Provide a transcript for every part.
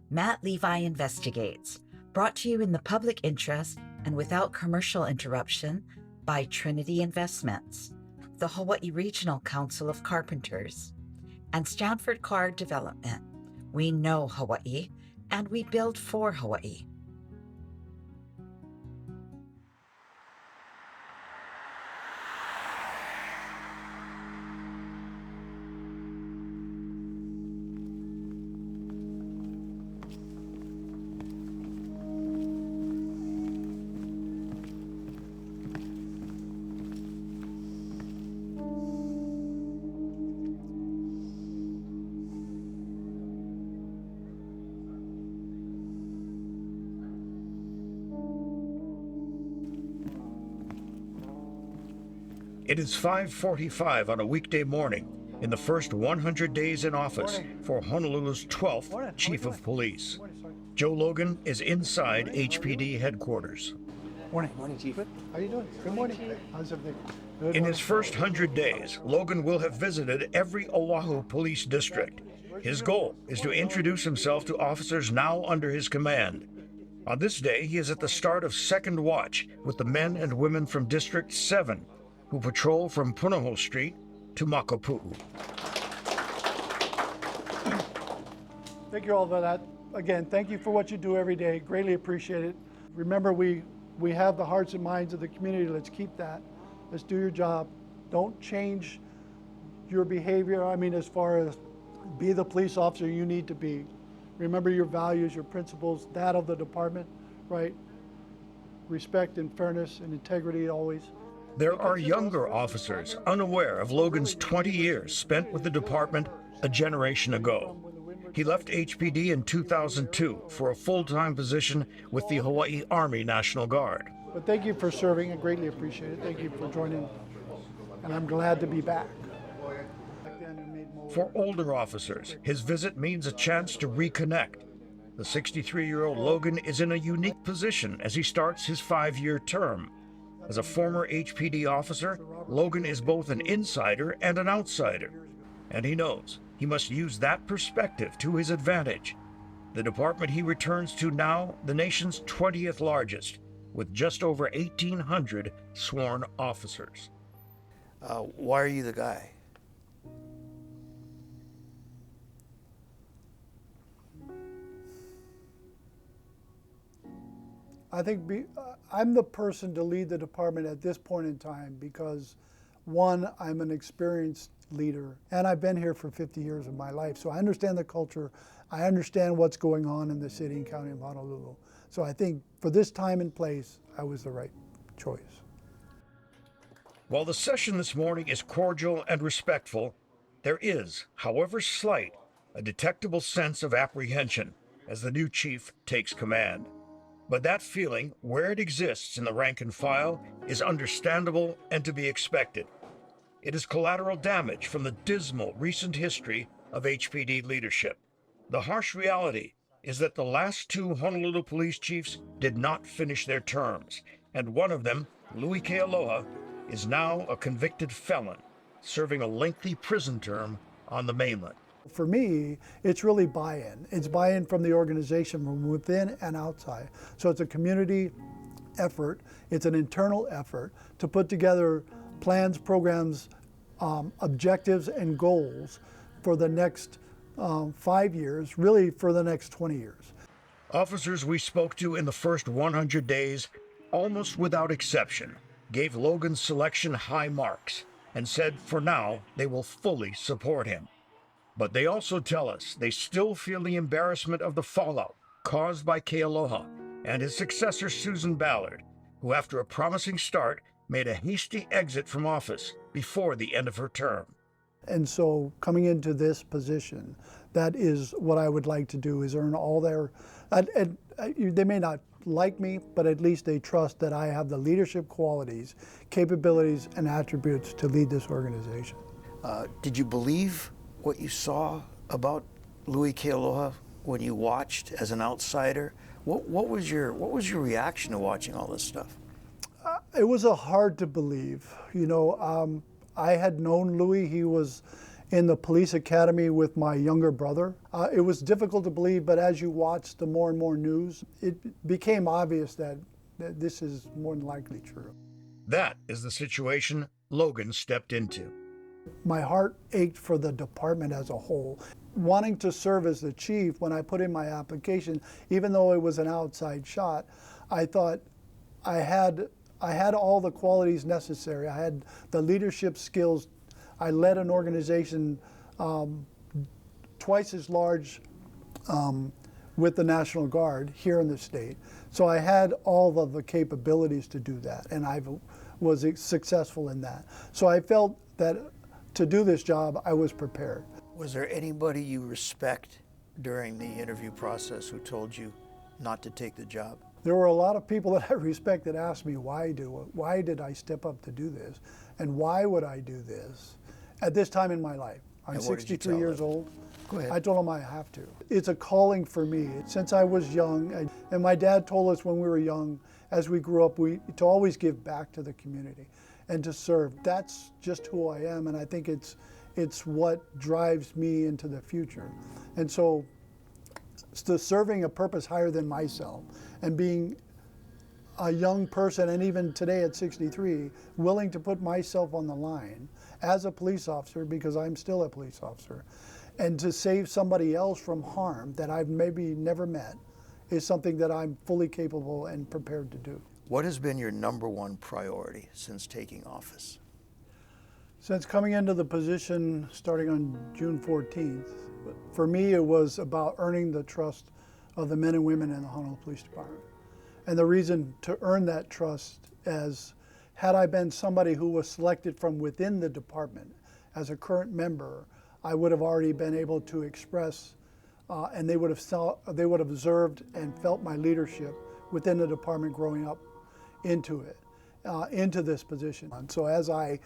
Matt Levi Investigates, brought to you in the public interest and without commercial interruption by Trinity Investments, the Hawaii Regional Council of Carpenters, and Stanford Card Development. We know Hawaii, and we build for Hawaii. It is 5:45 on a weekday morning in the first 100 days in office for Honolulu's 12th Chief of Police. Joe Logan is inside HPD headquarters. Morning. Morning, Chief. Good. How are you doing? Good morning. How's everything? Good. In his first 100 days, Logan will have visited every Oahu police district. His goal is to introduce himself to officers now under his command. On this day, he is at the start of second watch with the men and women from District 7, who patrol from Punahou Street to Makapu'u. Thank you all for that. Again, thank you for what you do every day. Greatly appreciate it. Remember, we have the hearts and minds of the community. Let's keep that. Let's do your job. Don't change your behavior. I mean, as far as be the police officer you need to be. Remember your values, your principles, that of the department, right? Respect and fairness and integrity always. There are younger officers unaware of Logan's 20 years spent with the department a generation ago. He left HPD in 2002 for a full-time position with the Hawaii Army National Guard. But thank you for serving. I greatly appreciate it. Thank you for joining. And I'm glad to be back. For older officers, his visit means a chance to reconnect. The 63-year-old Logan is in a unique position as he starts his 5-year term. As a former HPD officer, Logan is both an insider and an outsider, and he knows he must use that perspective to his advantage. The department he returns to now, the nation's 20th largest, with just over 1,800 sworn officers. Why are you the guy? I think I'm the person to lead the department at this point in time because, one, I'm an experienced leader, and I've been here for 50 years of my life, so I understand the culture. I understand what's going on in the city and county of Honolulu. So I think for this time and place, I was the right choice. While the session this morning is cordial and respectful, there is, however slight, a detectable sense of apprehension as the new chief takes command. But that feeling, where it exists in the rank and file, is understandable and to be expected. It is collateral damage from the dismal recent history of HPD leadership. The harsh reality is that the last 2 Honolulu police chiefs did not finish their terms, and one of them, Louis Kealoha, is now a convicted felon, serving a lengthy prison term on the mainland. For me, it's really buy-in. It's buy-in from the organization, from within and outside. So it's a community effort. It's an internal effort to put together plans, programs, objectives, and goals for the next 5 years, really for the next 20 years. Officers we spoke to in the first 100 days, almost without exception, gave Logan's selection high marks and said for now they will fully support him. But they also tell us they still feel the embarrassment of the fallout caused by Kealoha and his successor Susan Ballard, who after a promising start made a hasty exit from office before the end of her term. And so coming into this position, that is what I would like to do, is earn all their, they may not like me, but at least they trust that I have the leadership qualities, capabilities, and attributes to lead this organization. Did you believe what you saw about Louis Kealoha when you watched as an outsider? What was your reaction to watching all this stuff? It was hard to believe. You know, I had known Louis. He was in the police academy with my younger brother. It was difficult to believe, but as you watch the more and more news, it became obvious that this is more than likely true. That is the situation Logan stepped into. My heart ached for the department as a whole. Wanting to serve as the chief, when I put in my application, even though it was an outside shot, I thought I had all the qualities necessary. I had the leadership skills. I led an organization twice as large with the National Guard here in the state. So I had all of the capabilities to do that, and I was successful in that. So I felt that to do this job, I was prepared. Was there anybody you respect during the interview process who told you not to take the job? There were a lot of people that I respect that asked me, why did I step up to do this? And why would I do this at this time in my life? I'm 63 years old. Go ahead. I told them I have to. It's a calling for me. Since I was young, and my dad told us when we were young, as we grew up, to always give back to the community and to serve. That's just who I am, and I think it's what drives me into the future. And so serving a purpose higher than myself and being a young person, and even today at 63, willing to put myself on the line as a police officer, because I'm still a police officer, and to save somebody else from harm that I've maybe never met is something that I'm fully capable and prepared to do. What has been your number one priority since taking office? Since coming into the position starting on June 14th, for me it was about earning the trust of the men and women in the Honolulu Police Department. And the reason to earn that trust is, had I been somebody who was selected from within the department as a current member, I would have already been able to express, and they would have observed and felt my leadership within the department growing up into it, into this position. And so as I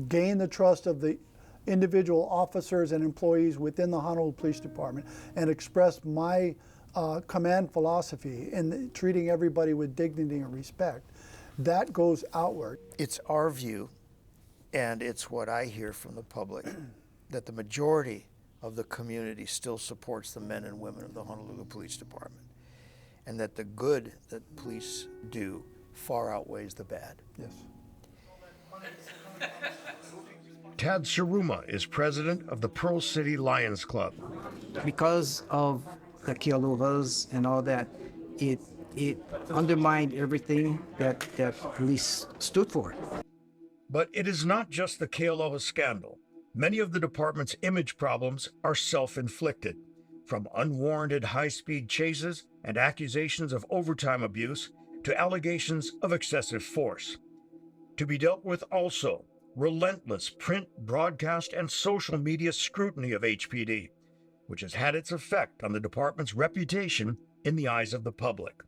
gain the trust of the individual officers and employees within the Honolulu Police Department and express my command philosophy in treating everybody with dignity and respect, that goes outward. It's our view, and it's what I hear from the public, that the majority of the community still supports the men and women of the Honolulu Police Department, and that the good that police do far outweighs the bad. Yes. Tad Saruma is president of the Pearl City Lions Club. Because of the Kealohas and all that, it undermined everything that police stood for. But it is not just the Kealoha scandal. Many of the department's image problems are self-inflicted, from unwarranted high-speed chases and accusations of overtime abuse to allegations of excessive force. To be dealt with also, relentless print, broadcast, and social media scrutiny of HPD, which has had its effect on the department's reputation in the eyes of the public.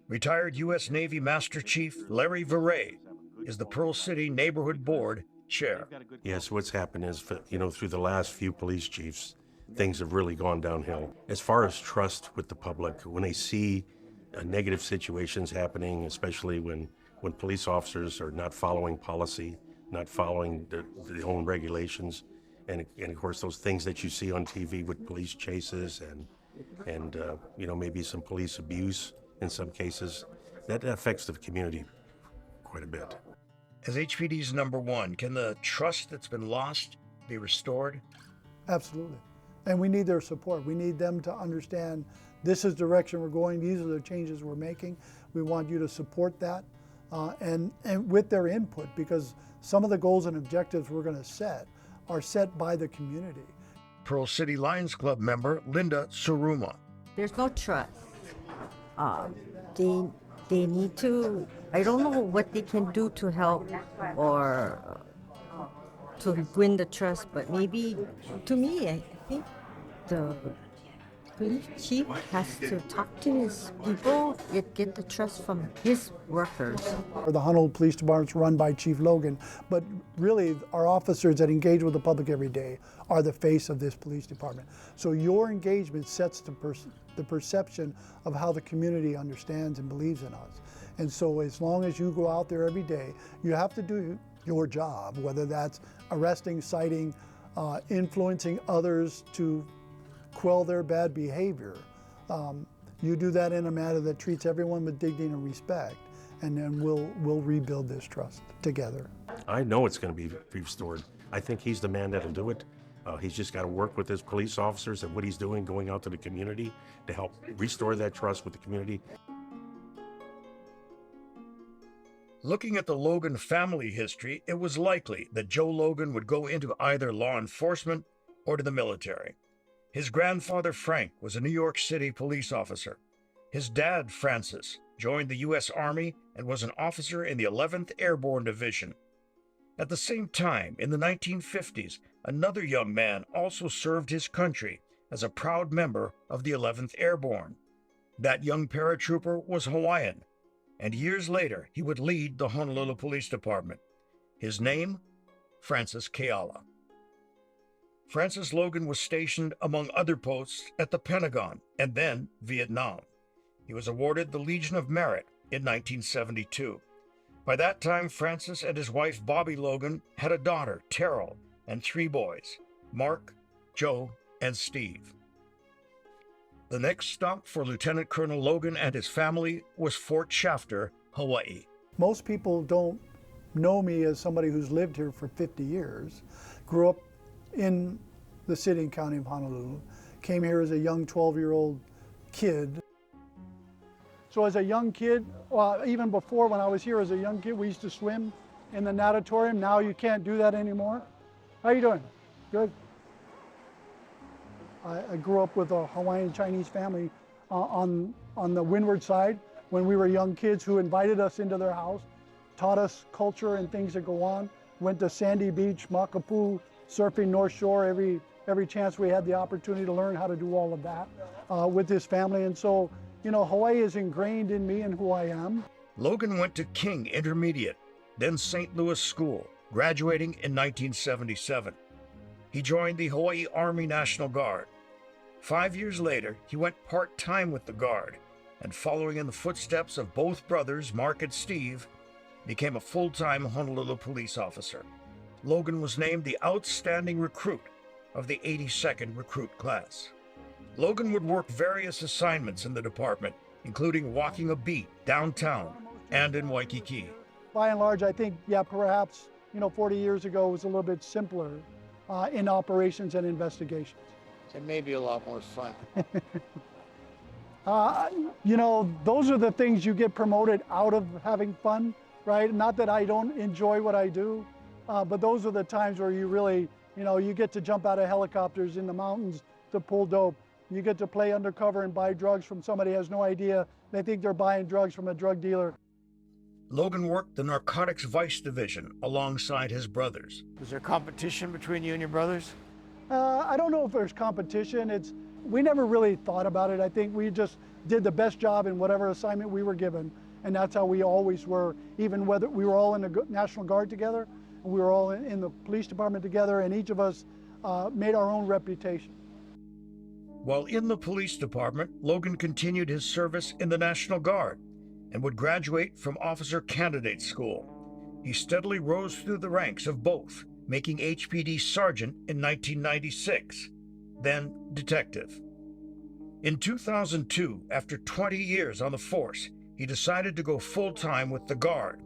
Retired U.S. Navy Master Chief Larry Verrey is the Pearl City Neighborhood Board chair. Yes, what's happened is, through the last few police chiefs, things have really gone downhill. As far as trust with the public, when they see negative situations happening, especially when police officers are not following policy, not following their own regulations, and of course those things that you see on TV with police chases and maybe some police abuse in some cases, that affects the community quite a bit. As HPD's number one, can the trust that's been lost be restored? Absolutely. And we need their support. We need them to understand this is the direction we're going. These are the changes we're making. We want you to support that and with their input, because some of the goals and objectives we're going to set are set by the community. Pearl City Lions Club member Linda Saruma. There's no trust. They need to, I don't know what they can do to help or to win the trust, but maybe, to me, I think the police chief has to talk to his people, get the trust from his workers. The Honolulu Police Department's run by Chief Logan, but really our officers that engage with the public every day are the face of this police department. So your engagement sets the perception of how the community understands and believes in us. And so as long as you go out there every day, you have to do your job, whether that's arresting, citing, influencing others to quell their bad behavior. You do that in a manner that treats everyone with dignity and respect, and then we'll rebuild this trust together. I know it's going to be restored. I think he's the man that'll do it. He's just got to work with his police officers and what he's doing, going out to the community to help restore that trust with the community. Looking at the Logan family history, it was likely that Joe Logan would go into either law enforcement or to the military. His grandfather, Frank, was a New York City police officer. His dad, Francis, joined the U.S. Army and was an officer in the 11th Airborne Division. At the same time, in the 1950s, another young man also served his country as a proud member of the 11th Airborne. That young paratrooper was Hawaiian, and years later he would lead the Honolulu Police Department. His name, Francis Keala. Francis Logan was stationed, among other posts, at the Pentagon and then Vietnam. He was awarded the Legion of Merit in 1972. By that time, Francis and his wife, Bobby Logan, had a daughter, Terrell, and 3 boys, Mark, Joe, and Steve. The next stop for Lieutenant Colonel Logan and his family was Fort Shafter, Hawaii. Most people don't know me as somebody who's lived here for 50 years. Grew up in the city and county of Honolulu. Came here as a young 12-year-old kid. So as a young kid, even before when I was here as a young kid, we used to swim in the natatorium. Now you can't do that anymore. How you doing? Good. I grew up with a Hawaiian Chinese family on the windward side when we were young kids who invited us into their house, taught us culture and things that go on. Went to Sandy Beach, Makapu, surfing North Shore every chance we had the opportunity to learn how to do all of that with his family. And so, you know, Hawaii is ingrained in me and who I am. Logan went to King Intermediate, then St. Louis School, graduating in 1977. He joined the Hawaii Army National Guard. 5 years later, he went part-time with the Guard, and following in the footsteps of both brothers, Mark and Steve, became a full-time Honolulu police officer. Logan was named the Outstanding Recruit of the 82nd Recruit Class. Logan would work various assignments in the department, including walking a beat downtown and in Waikiki. By and large, I think, yeah, perhaps, 40 years ago was a little bit simpler in operations and investigations. It may be a lot more fun. Those are the things you get promoted out of having fun, right? Not that I don't enjoy what I do, but those are the times where you really, you get to jump out of helicopters in the mountains to pull dope. You get to play undercover and buy drugs from somebody who has no idea. They think they're buying drugs from a drug dealer. Logan worked the Narcotics Vice Division alongside his brothers. Was there competition between you and your brothers? I don't know if there's competition. We never really thought about it. I think we just did the best job in whatever assignment we were given. And that's how we always were, even whether we were all in the National Guard together, and we were all in the police department together, and each of us made our own reputation. While in the police department, Logan continued his service in the National Guard and would graduate from Officer Candidate School. He steadily rose through the ranks of both, making HPD Sergeant in 1996, then Detective. In 2002, after 20 years on the force, he decided to go full-time with the Guard.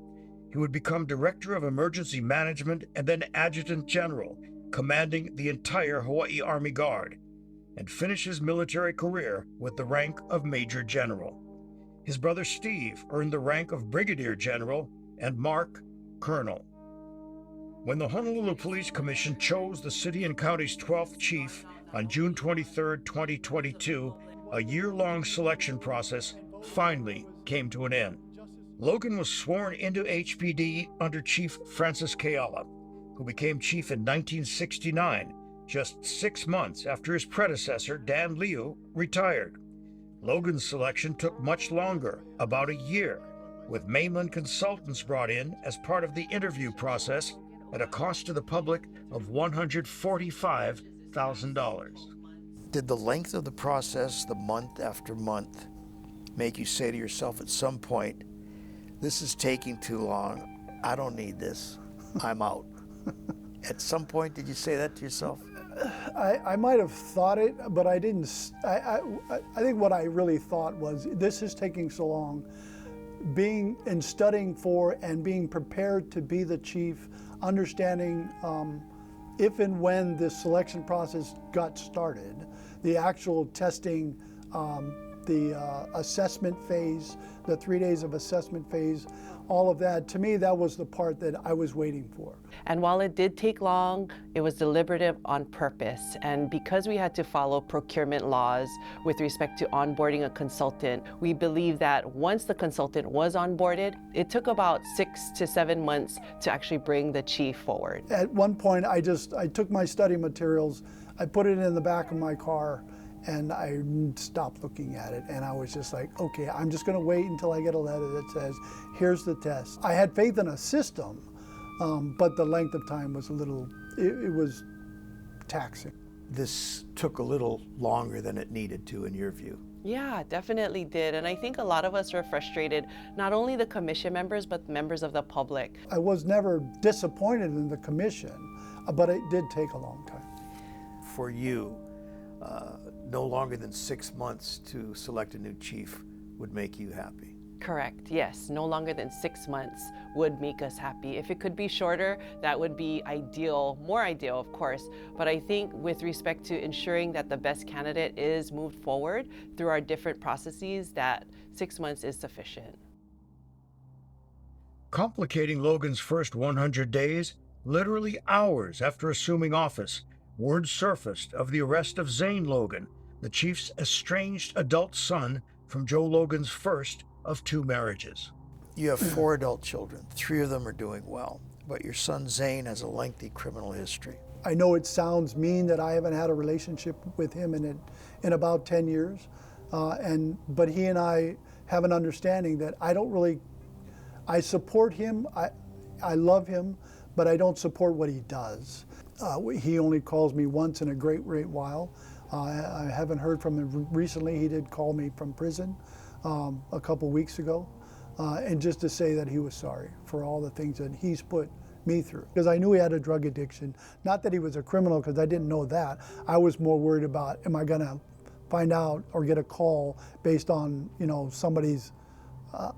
He would become Director of Emergency Management and then Adjutant General, commanding the entire Hawaii Army Guard, and finish his military career with the rank of Major General. His brother Steve earned the rank of Brigadier General and Mark, Colonel. When the Honolulu Police Commission chose the city and county's 12th chief on June 23, 2022, a year-long selection process finally came to an end. Logan was sworn into HPD under Chief Francis Keala, who became chief in 1969, just 6 months after his predecessor, Dan Liu, retired. Logan's selection took much longer, about a year, with mainland consultants brought in as part of the interview process at a cost to the public of $145,000. Did the length of the process, the month after month, make you say to yourself at some point, this is taking too long, I don't need this, I'm out? At some point, did you say that to yourself? I might have thought it, but I didn't. I think what I really thought was, this is taking so long. Being and studying for and being prepared to be the chief, understanding if and when this selection process got started, the actual testing, the assessment phase, the 3 days of assessment phase, all of that, to me, that was the part that I was waiting for. And while it did take long, it was deliberative on purpose. And because we had to follow procurement laws with respect to onboarding a consultant, we believe that once the consultant was onboarded, it took about 6 to 7 months to actually bring the chief forward. At one point, I took my study materials, I put it in the back of my car, and I stopped looking at it, and I was just like, okay, I'm just gonna wait until I get a letter that says, here's the test. I had faith in a system, but the length of time was it was taxing. This took a little longer than it needed to, in your view. Yeah, definitely did. And I think a lot of us were frustrated, not only the commission members, but members of the public. I was never disappointed in the commission, but it did take a long time. For you, no longer than 6 months to select a new chief would make you happy. Correct, yes. No longer than 6 months would make us happy. If it could be shorter, that would be ideal, more ideal, of course. But I think with respect to ensuring that the best candidate is moved forward through our different processes, that 6 months is sufficient. Complicating Logan's first 100 days, literally hours after assuming office, word surfaced of the arrest of Zane Logan, the chief's estranged adult son from Joe Logan's first of 2 marriages. You have 4 adult children. 3 of them are doing well, but your son Zane has a lengthy criminal history. I know it sounds mean that I haven't had a relationship with him in about 10 years, but he and I have an understanding that I support him, I love him, but I don't support what he does. He only calls me once in a great while. I haven't heard from him recently. He did call me from prison a couple weeks ago, and just to say that he was sorry for all the things that he's put me through. Because I knew he had a drug addiction. Not that he was a criminal, because I didn't know that. I was more worried about, am I gonna find out or get a call based on, somebody's,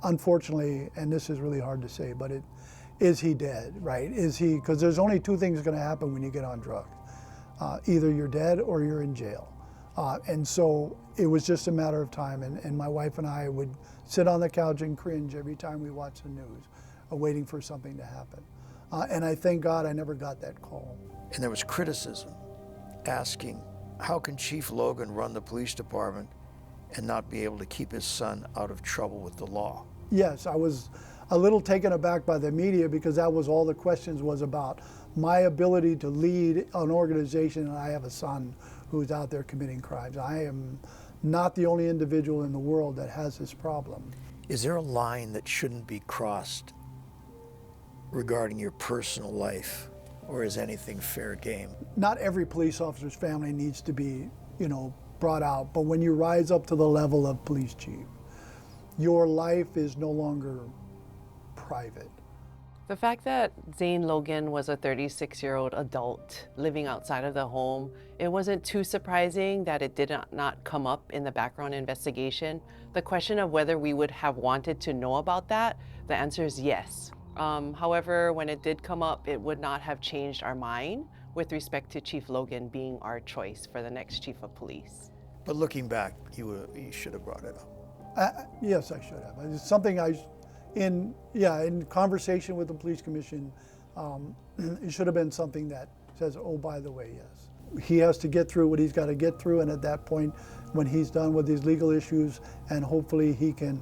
unfortunately, and this is really hard to say, but is he dead, right? Because there's only 2 things gonna happen when you get on drugs. Either you're dead or you're in jail. And so it was just a matter of time, and my wife and I would sit on the couch and cringe every time we watched the news, waiting for something to happen. And I thank God I never got that call. And there was criticism asking, how can Chief Logan run the police department and not be able to keep his son out of trouble with the law? Yes, I was a little taken aback by the media, because that was all the questions was about my ability to lead an organization, and I have a son who's out there committing crimes. I am not the only individual in the world that has this problem. Is there a line that shouldn't be crossed regarding your personal life, or is anything fair game? Not every police officer's family needs to be, brought out, but when you rise up to the level of police chief, your life is no longer private. The fact that Zane Logan was a 36-year-old adult living outside of the home, it wasn't too surprising that it did not come up in the background investigation. The question of whether we would have wanted to know about that, the answer is yes. However, when it did come up, it would not have changed our mind with respect to Chief Logan being our choice for the next chief of police. But looking back, you should have brought it up. Yes, I should have. It's something in conversation with the police commission, it should have been something that says, oh, by the way, yes. He has to get through what he's got to get through, and at that point, when he's done with his legal issues, and hopefully he can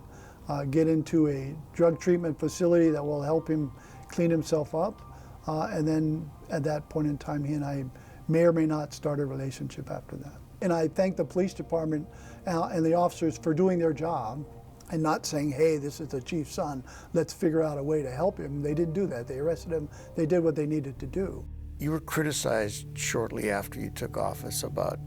get into a drug treatment facility that will help him clean himself up, and then at that point in time, he and I may or may not start a relationship after that. And I thank the police department and the officers for doing their job, and not saying, hey, this is the chief's son, let's figure out a way to help him. They didn't do that. They arrested him. They did what they needed to do. You were criticized shortly after you took office about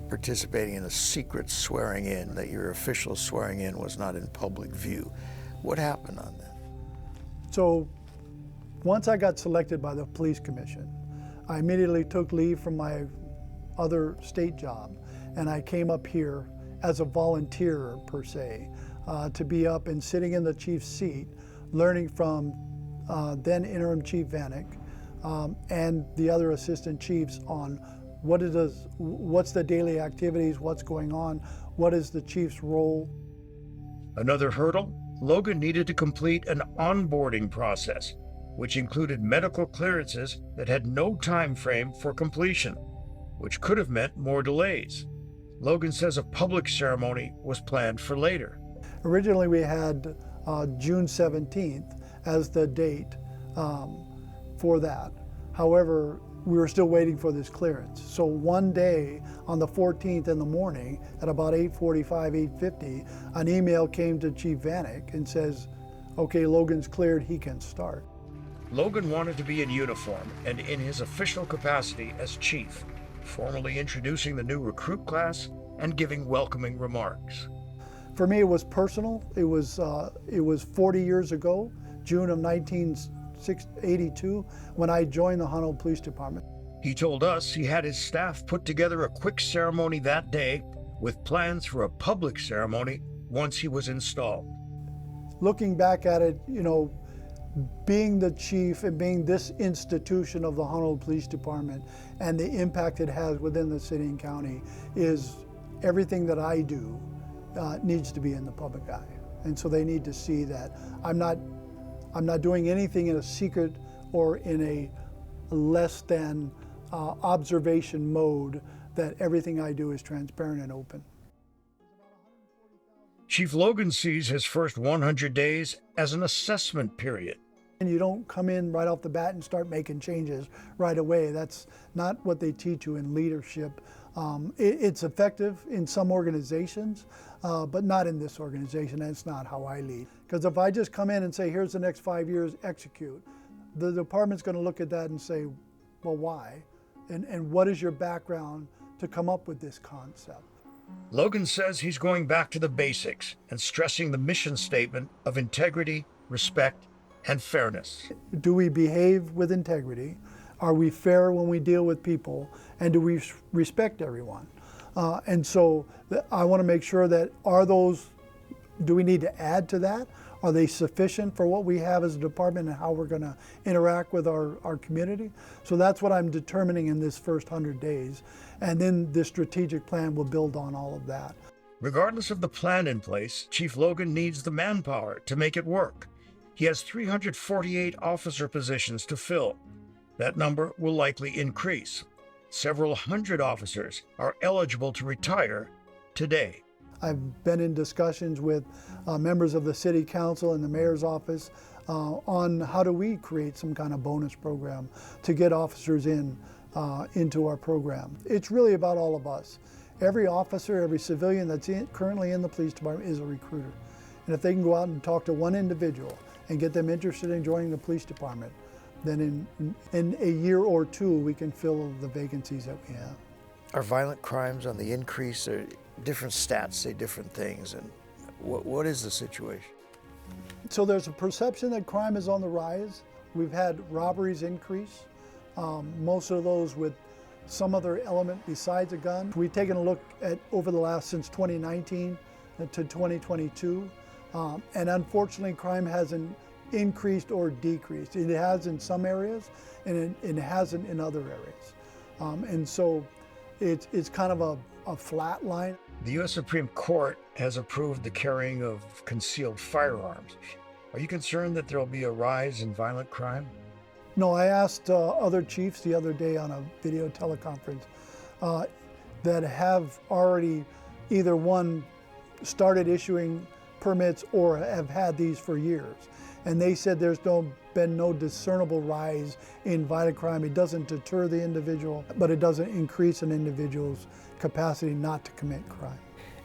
participating in a secret swearing in, that your official swearing in was not in public view. What happened on that? So once I got selected by the police commission, I immediately took leave from my other state job, and I came up here as a volunteer per se, to be up and sitting in the chief's seat, learning from then interim Chief Vanek and the other assistant chiefs on what's the daily activities, what's going on, what is the chief's role. Another hurdle, Logan needed to complete an onboarding process, which included medical clearances that had no time frame for completion, which could have meant more delays. Logan says a public ceremony was planned for later. Originally we had June 17th as the date for that. However, we were still waiting for this clearance. So one day on the 14th in the morning at about 8:45, 8:50, an email came to Chief Vanek and says, okay, Logan's cleared, he can start. Logan wanted to be in uniform and in his official capacity as chief, formally introducing the new recruit class and giving welcoming remarks. For me, it was personal. It was 40 years ago, June of 1982, when I joined the Honolulu Police Department. He told us he had his staff put together a quick ceremony that day with plans for a public ceremony once he was installed. Looking back at it, you know, being the chief and being this institution of the Honolulu Police Department and the impact it has within the city and county is everything that I do needs to be in the public eye. And so they need to see that I'm not doing anything in a secret or in a less than observation mode, that everything I do is transparent and open. Chief Logan sees his first 100 days as an assessment period. And you don't come in right off the bat and start making changes right away. That's not what they teach you in leadership. It's effective in some organizations, but not in this organization. That's not how I lead. Because if I just come in and say, here's the next 5 years, execute, the department's going to look at that and say, well, why? And what is your background to come up with this concept? Logan says he's going back to the basics and stressing the mission statement of integrity, respect, and fairness. Do we behave with integrity? Are we fair when we deal with people? And do we respect everyone? And so I want to make sure that do we need to add to that? Are they sufficient for what we have as a department and how we're going to interact with our community? So that's what I'm determining in this first 100 days. And then the strategic plan will build on all of that. Regardless of the plan in place, Chief Logan needs the manpower to make it work. He has 348 officer positions to fill. That number will likely increase. Several hundred officers are eligible to retire today. I've been in discussions with members of the city council and the mayor's office on how do we create some kind of bonus program to get officers into our program. It's really about all of us. Every officer, every civilian that's currently in the police department is a recruiter. And if they can go out and talk to one individual and get them interested in joining the police department, then in a year or two, we can fill the vacancies that we have. Are violent crimes on the increase? Or different stats say different things, and what is the situation? So there's a perception that crime is on the rise. We've had robberies increase, most of those with some other element besides a gun. We've taken a look at over the last, since 2019 to 2022, and unfortunately crime hasn't increased or decreased. It has in some areas, and it hasn't in other areas. And so it's kind of a flat line. The U.S. Supreme Court has approved the carrying of concealed firearms. Are you concerned that there will be a rise in violent crime? No, I asked other chiefs the other day on a video teleconference that have already either started issuing permits or have had these for years. And they said there's been no discernible rise in violent crime. It doesn't deter the individual, but it doesn't increase an individual's capacity not to commit crime.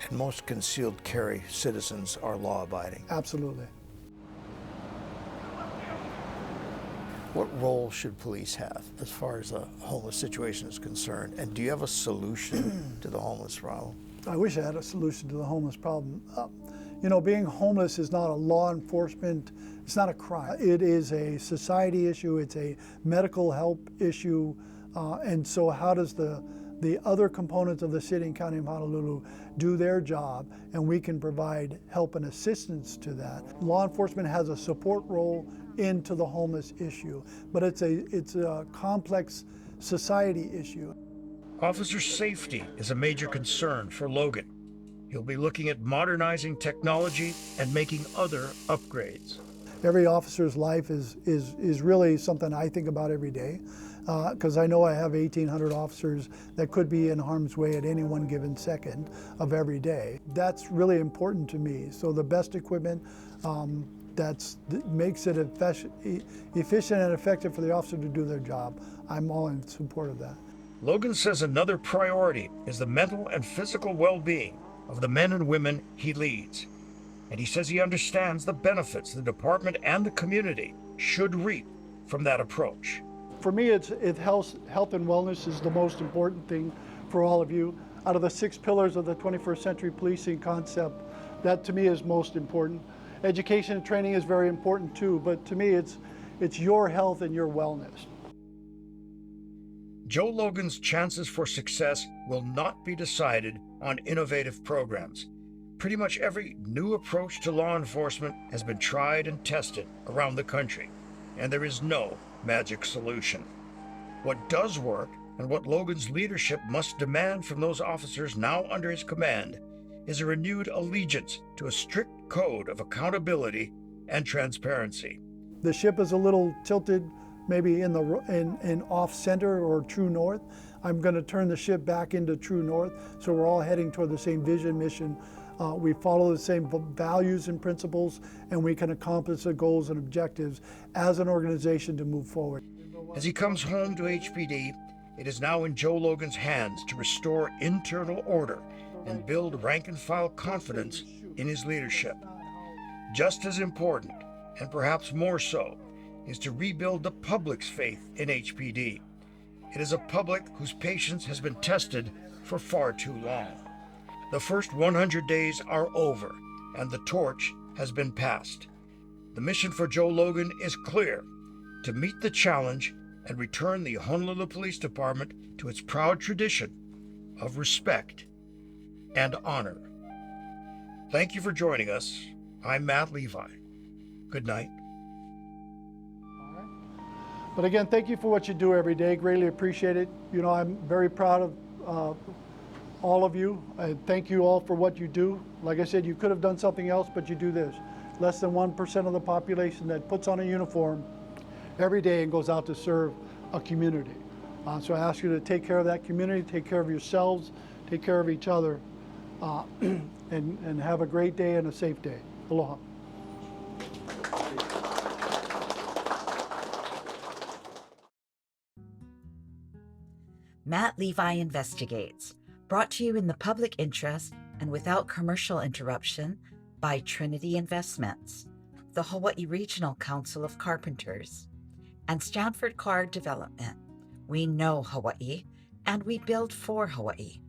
And most concealed carry citizens are law-abiding. Absolutely. What role should police have as far as the homeless situation is concerned? And do you have a solution to the homeless problem? I wish I had a solution to the homeless problem. You know, being homeless is not a law enforcement, it's not a crime. It is a society issue, it's a medical help issue, And so how does the other components of the city and county of Honolulu do their job, and we can provide help and assistance to that. Law enforcement has a support role into the homeless issue, but it's a complex society issue. Officer safety is a major concern for Logan. He'll be looking at modernizing technology and making other upgrades. Every officer's life is really something I think about every day, because I know I have 1,800 officers that could be in harm's way at any one given second of every day. That's really important to me. So the best equipment that makes it efficient and effective for the officer to do their job, I'm all in support of that. Logan says another priority is the mental and physical well-being of the men and women he leads. And he says he understands the benefits the department and the community should reap from that approach. For me, health and wellness is the most important thing for all of you. Out of the 6 pillars of the 21st century policing concept, that to me is most important. Education and training is very important too, but to me it's your health and your wellness. Joe Logan's chances for success will not be decided on innovative programs. Pretty much every new approach to law enforcement has been tried and tested around the country, and there is no magic solution. What does work, and what Logan's leadership must demand from those officers now under his command, is a renewed allegiance to a strict code of accountability and transparency. The ship is a little tilted, maybe in off center or true north. I'm going to turn the ship back into true north, so we're all heading toward the same vision, mission. We follow the same values and principles, and we can accomplish the goals and objectives as an organization to move forward. As he comes home to HPD, it is now in Joe Logan's hands to restore internal order and build rank-and-file confidence in his leadership. Just as important, and perhaps more so, is to rebuild the public's faith in HPD. It is a public whose patience has been tested for far too long. The first 100 days are over, and the torch has been passed. The mission for Joe Logan is clear: to meet the challenge and return the Honolulu Police Department to its proud tradition of respect and honor. Thank you for joining us. I'm Matt Levi. Good night. But again, thank you for what you do every day. Greatly appreciate it. You know, I'm very proud of all of you. I thank you all for what you do. Like I said, you could have done something else, but you do this. Less than 1% of the population that puts on a uniform every day and goes out to serve a community. So I ask you to take care of that community, take care of yourselves, take care of each other, and have a great day and a safe day. Aloha. Matt Levi Investigates, brought to you in the public interest and without commercial interruption by Trinity Investments, the Hawaii Regional Council of Carpenters, and Stanford Card Development. We know Hawaii, and we build for Hawaii.